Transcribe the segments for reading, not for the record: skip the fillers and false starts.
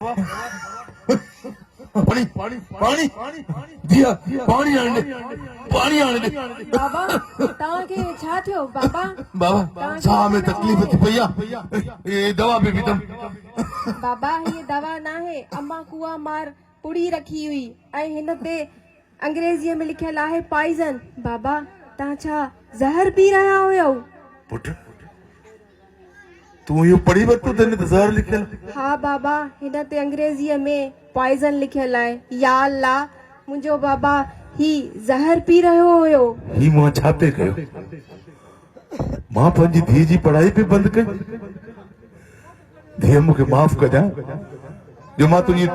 पानी पानी पानी दिया पानी आने पानी आने बाबा तव्हांखे छा थियो बाबा? बाबा छा में तकलीफ़ थी पई ये दवा भी पीतम बाबा ये दवा ना है, अम्मा कुआ मार पुड़ी रखी हुई ऐं हिन ते अंग्रेजीअ में लिखियल आहे पॉइजन। बाबा तव्हां छा ज़हर पी रहिया हुयो? पुट तू यो पढ़ी वरतो तेने तो ज़हर लिखियल? हाँ बाबा हिन ते अंग्रेजीअ में पॉइजन लिखियल आहे। या अल्लाह मुंहिंजो बाबा ही ज़हर पी रहियो हुयो। ही मां छा पे कयो? मां पंहिंजी धीअ जी पढ़ाई पे बंद कई। धीअ मूंखे माफ़ कजां जो मां तुझी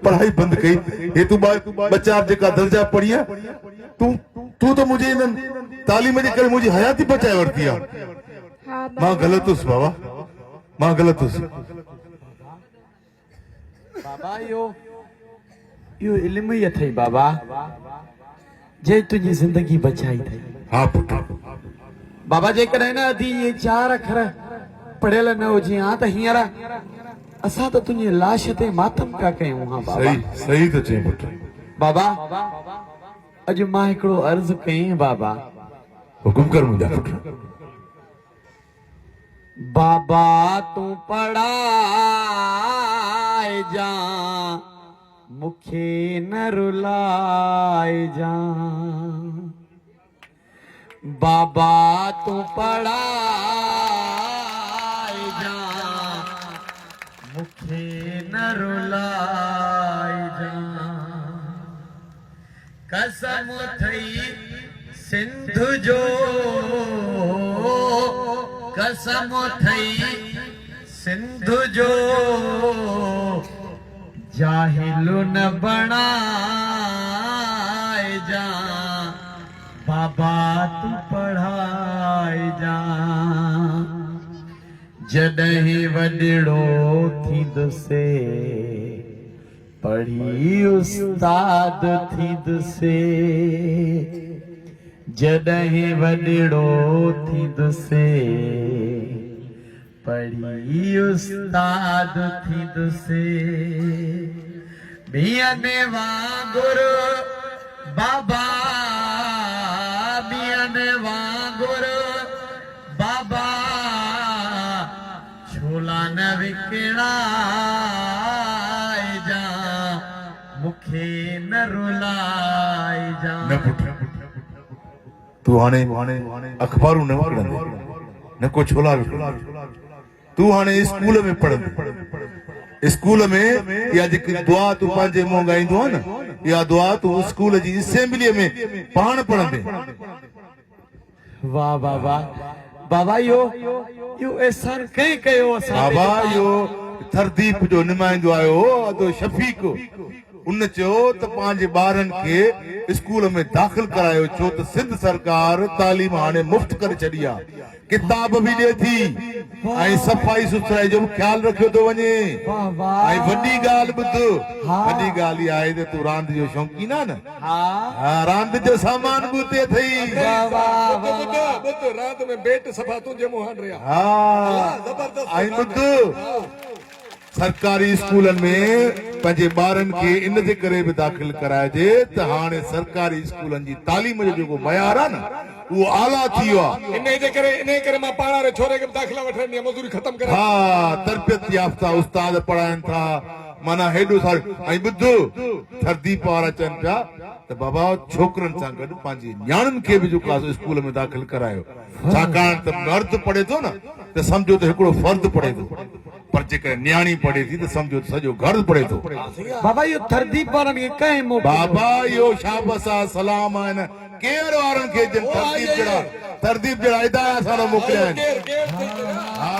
पढ़ाई बंद कई। हे तू बच्चा जेका दर्जा पढ़िया तू तो मुझे इन तालीम जे करे मुझी हयाती बचाए वरती आहे। हाँ मां गलत हुस बाबा, मां गलत हुस। बाबा यो इल्म ही अथई बाबा जे तुझी जिंदगी बचाई थई। हाँ पुट बाबा जेकर न अधी ये चार अखर पढ़ियल न हुजे हा त हींअर असां त तुंहिंजी लाश ते मातम पिया कयूं। हा बाबा सही सही तो चई पुट। बाबा अॼु मां हिकिड़ो अर्ज़ कई बाबा। हुकुम कर मुंहिंजा पुट। बाबा तू पढ़ाए जा मुखे न रुलाए जा। बाबा तू पढ़ाए जा मुखे न रुलाए जा। कसम थई सिंधु जो कसम थई सिंधु जो जाहिलु न बणाए जा। बाबा तू पढ़ाए जा जॾहिं वॾड़ो थींदुसे पढ़ी उस्ताद थींदुसे। जॾहिं वॾड़ो थींदुसे पढ़ी उस्ताद थींदुसे। बियने वांगुर बाबा बियने वांगुर बाबा छोला न विकिणाए जा मुखे न रुलाए जा। न पुट तू हाणे अखबारू न पढ़ंदे न को छोला तू हाणे स्कूल में पढ़ंदे। स्कूल में या जेकी दुआ तू पंहिंजे मुंहुं ॻाईंदो आहे न या दुआ तू स्कूल जी असेंबली में पाण पढ़ंदे। वाह बाबा बाबा यो एहसान कहीं कयो असां बाबा यो थरदीप जो नुमाइंदो आयो अदो शफीक उन चयो त पंहिंजे ॿारनि खे स्कूल में दाख़िल करायो छो त सिंध सरकार तालीम हाणे मुफ़्त करे छॾी आहे। किताब भी ॾे थी ऐं सफ़ाई सुथराई जो ख्याल रखियो थो वञे। ऐं वॾी ॻाल्हि ॿुध वॾी ॻाल्हि इहा आहे त तूं रांदि जो शौक़ीन आहे न। हा रांदि जो सामान बि उते अथई। रात में बेट सफा तुझे मुहान रहा। हाँ ऐं ॿुध सरकारी स्कूलनि में पंहिंजे ॿारनि खे इन जे करे बि दाख़िल कराइजे त हाणे सरकारी स्कूलनि जी तालीम जो जेको मयार आहे न उहो आला थी वियो आहे। इन करे मां पाण वारे छोरे खे दाख़िला वठण मज़दूरी ख़त्म करे। हाँ तरबियत याफ़्ता उस्ताद पढ़ाइनि था माना हेॾो सारो। ऐं ॿुध थरदीप वारा चवनि पिया त बाबा छोकिरनि सां गॾु पंहिंजी न्याणियुनि खे बि जेको आहे स्कूल में दाख़िल करायो छाकाणि त मर्द पढ़े थो न त सम्झो त हिकिड़ो फर्द पढ़े थो पर जेकर न्याणी पढ़े थी त सम्झो त सॼो घर पढ़े थो। बाबा यो थरदीप वारनि खे कंहिं मोकिलियो? बाबा यो शाबस आहे सलाम आहिनि केर वारनि खे तरदीप जहिड़ा हिदायत सां मोकिलिया आहिनि। हा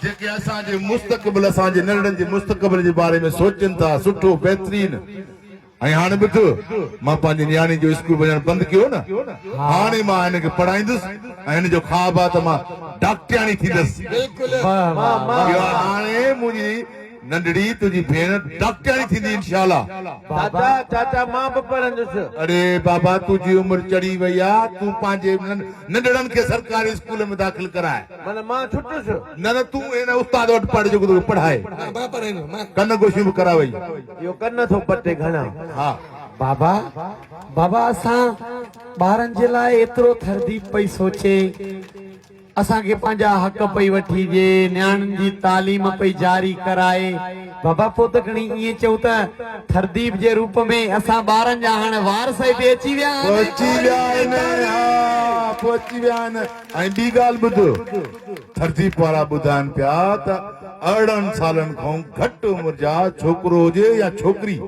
जेके असांजे मुस्तक़बिल असांजे नंढड़नि जे मुस्तक़बिल जे बारे में सोचनि था सुठो बहितरीन। ऐं हाणे ॿुध मां पंहिंजी न्याणी जो स्कूल वञणु बंदि कयो न हाणे मां हिनखे पढ़ाईंदुसि ऐं हिन जो ख्वाब आहे त मां डॉक्टराणी थींदसि। हाणे मुंहिंजी नंढड़ी तुझी भेण डॉक्टरी थींदी इंशाल्लाह। चाचा चाचा मां बि पढ़ंदुसि। अरे बाबा तुझी उम्र चढ़ी वई आ, तूं पंहिंजे नंढड़नि खे सरकारी स्कूल में दाख़िल कराए। माना मां छुटुसि। न न तूं हिन उस्ताद वटि पढ़ जेको तोखे पढ़ाए। मां पढ़ाईंदो मां। कन गोशियूं बि करावई। इहो कन थो पटे घणा। हा बाबा बाबा असां ॿारनि जे लाइ एतिरो थरदीप पई सोचे, असांखे पंहिंजा हक़ पई वठी ॾे, न्याणियुनि जी तालीम पई जारी कराए। बाबा पोइ त खणी ईअं चऊं त थरदीप जे रूप में असां ॿारनि जा हाणे वारस हिते अची विया पहुची विया आहिनि। हा पहुची विया आहिनि। ऐं ॿी ॻाल्हि ॿुध, थरदीप वारा ॿुधाइनि पिया त 18 सालनि खां घटि उमिरि जा छोकिरो हुजे या छोकिरी,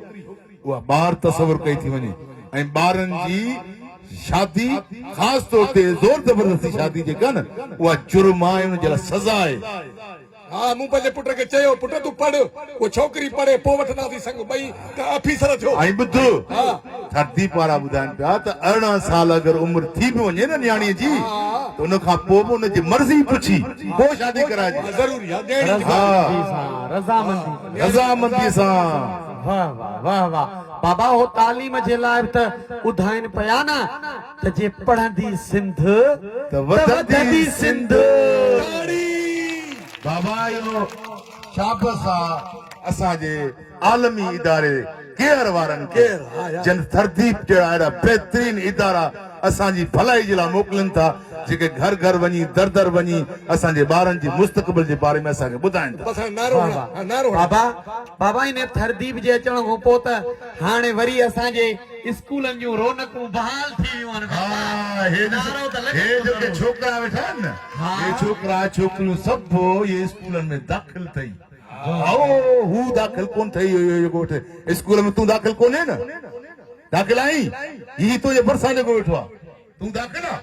उहा ॿार तसवुर कई थी वञे। ऐं ॿारनि जी शादी ख़ासि तौर ते ज़ोर ज़बरदस्ती शादी जेका न उहा जुर्म आहे, उन जे लाइ सज़ा आहे। हा मूं पंहिंजे पुट खे चयो, पुट तूं पढ़, वो छोकिरी पढ़े पोइ वठंदासीं संग ॿई त ऑफिसर थियो। ऐं ॿुध, थरदीप वारा ॿुधाइनि पिया त 18 साल अगरि उमिरि थी बि वञे न न्याणीअ जी, त उन खां पोइ बि उनजी मर्ज़ी पुछी पोइ शादी कराइजे। ज़रूरी आहे रज़ामंदी सां। वाह वाह वाह वाह। बाबा हो तालीम जे लाइ त ॿुधाइनि पिया न त जे पढ़ंदी सिंध त वधंदी सिंध। ताड़ी। बाबा इहो शाबस आहे असांजे आलमी इदारे केयर वारनि खे, जन थरदीप जहिड़ा अहिड़ा बहितरीन इदारा असांजी भलाई जे लाइ मोकिलनि था, जेके घर घर वञी दर दर वञी असांजे ॿारनि जी मुस्तक़बिल जे बारे में असांखे ॿुधाइनि था। बाबा बाबा इन थरदीप जे अचण खां पोइ त हाणे वरी असांजे स्कूलनि जूं रौनकूं बहाल थी वियूं आहिनि। हे जेके छोकिरा वेठा आहिनि न, हे छोकिरा छोकिरियूं सभु इहे स्कूलनि में दाख़िल थई। हू दाख़िल कोन थई स्कूल में, तूं दाख़िल कोन्हे न, दाख़िल आई ही तुंहिंजे भरिसां जेको वेठो आहे, तूं दाख़िल आहे।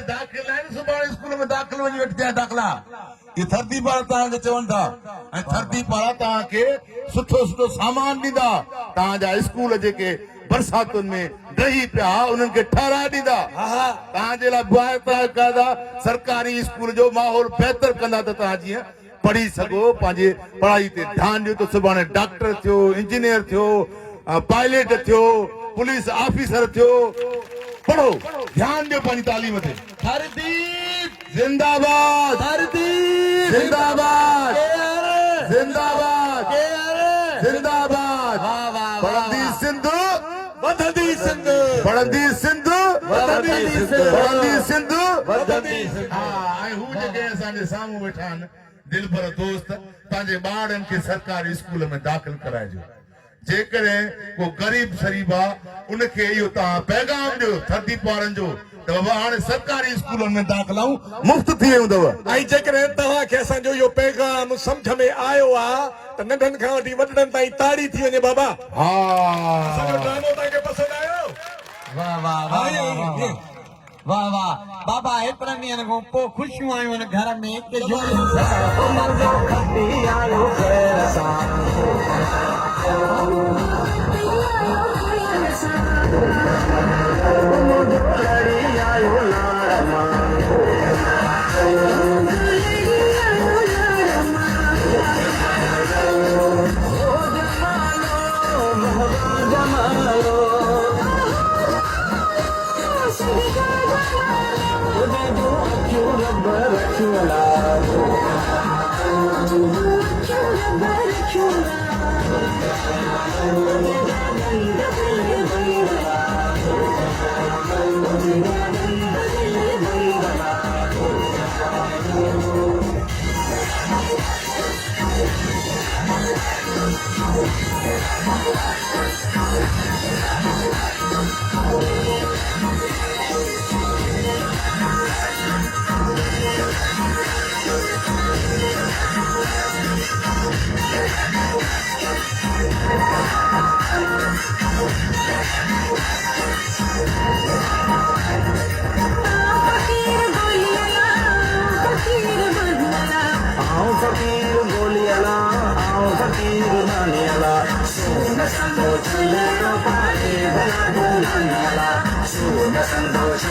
दाख़िल आहिनि सुभाणे स्कूल में दाख़िल वञी वठी दाख़िला। ये थरदीप वारा तव्हांखे चवनि था, ऐं थरदीप वारा तव्हांखे सुठो सुठो सामान ॾींदा, तव्हांजा स्कूल जेके बरसातुनि में ॾही पिया उन्हनि खे ठहिराए ॾींदा, तव्हांजे लाइ बाक़ाइदा सरकारी स्कूल जो माहौल बहितर कंदा त तव्हां जीअं पढ़ी सघो, पंहिंजे पढ़ाई ते ध्यानु ॾियो त सुभाणे डॉक्टर थियो, इंजीनियर थियो, पायलट थियो, पुलिस ऑफिसर थियो। पढ़ो, ध्यानु ॾियो पंहिंजी तालीम ते। थरदीप जिंदाबाद, थरदीप जिंदाबाद, जिंदाबाद, जिंदाबाद। पढ़ंदी सिंध वधंदी सिंध, पढ़ंदी सिंध वधंदी सिंध, पढ़ंदी सिंध वधंदी सिंध। हा ऐं हू जेके असांजे साम्हूं वेठा आहिनि दिलबर दोस्त, पंहिंजे ॿारनि खे सरकारी स्कूल में दाख़िल कराइजो। जेकॾहिं को गरीब शरीब आहे उनखे इहो तव्हां पैगाम ॾियो थरदीप वारनि जो त बाबा हाणे सरकारी स्कूलनि में दाख़िलाऊं मुफ़्त थी वेंदव। ऐं जेकॾहिं तव्हांखे असांजो इहो पैगाम सम्झ में आयो आहे त नंढनि खां वठी वॾनि ताईं ताड़ी थी वञे। बाबा हा असांजो ड्रामो तव्हांखे पसंदि आयो? वाह वाह वाह वाह वाह। बाबा एतिरनि ॾींहंनि खां पोइ ख़ुशियूं आयूं आहिनि घर में कि संतोष